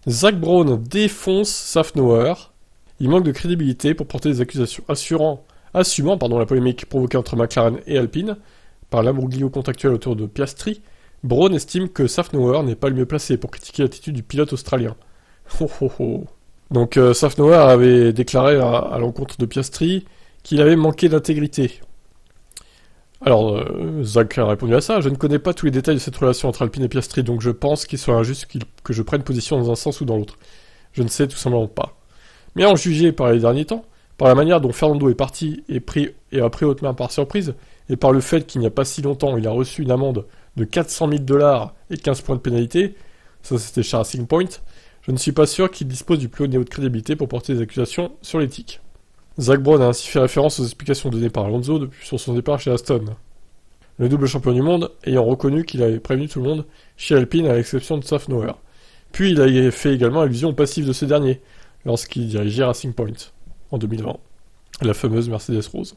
Zach Brown défonce Safnauer. Il manque de crédibilité pour porter des accusations assumant la polémique provoquée entre McLaren et Alpine par l'imbroglio contractuel autour de Piastri. Brown estime que Safnauer n'est pas le mieux placé pour critiquer l'attitude du pilote australien. Ho ho ho. Donc Safnauer avait déclaré à l'encontre de Piastri qu'il avait manqué d'intégrité. Alors, Zach a répondu à ça. Je ne connais pas tous les détails de cette relation entre Alpine et Piastri, donc je pense qu'il serait injuste que je prenne position dans un sens ou dans l'autre. Je ne sais tout simplement pas. Mais en juger par les derniers temps, par la manière dont Fernando est parti et a pris haute main par surprise, et par le fait qu'il n'y a pas si longtemps, il a reçu une amende de 400 000 $ et 15 points de pénalité, ça c'était chez Racing Point, je ne suis pas sûr qu'il dispose du plus haut niveau de crédibilité pour porter des accusations sur l'éthique. Zach Brown a ainsi fait référence aux explications données par Alonso sur son départ chez Aston. Le double champion du monde ayant reconnu qu'il avait prévenu tout le monde chez Alpine à l'exception de Safnauer. Puis il a fait également allusion au passif de ce dernier lorsqu'il dirigeait Racing Point en 2020, la fameuse Mercedes Rose.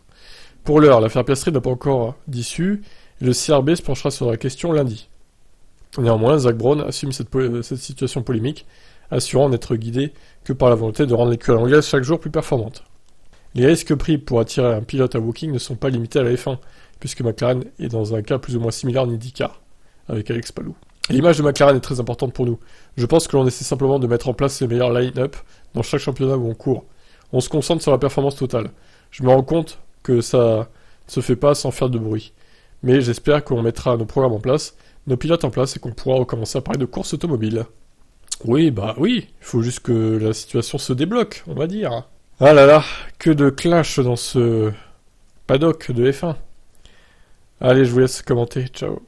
Pour l'heure, l'affaire Piastri n'a pas encore d'issue et le CRB se penchera sur la question lundi. Néanmoins, Zach Brown assume cette situation polémique, assurant n'être guidé que par la volonté de rendre l'écurie anglaise chaque jour plus performante. Les risques pris pour attirer un pilote à Woking ne sont pas limités à la F1, puisque McLaren est dans un cas plus ou moins similaire en IndyCar, avec Alex Palou. L'image de McLaren est très importante pour nous. Je pense que l'on essaie simplement de mettre en place les meilleurs line-up dans chaque championnat où on court. On se concentre sur la performance totale. Je me rends compte que ça ne se fait pas sans faire de bruit. Mais j'espère qu'on mettra nos programmes en place, nos pilotes en place, et qu'on pourra recommencer à parler de course automobile. Oui, il faut juste que la situation se débloque, on va dire. Ah là là, que de clash dans ce paddock de F1. Allez, je vous laisse commenter, ciao.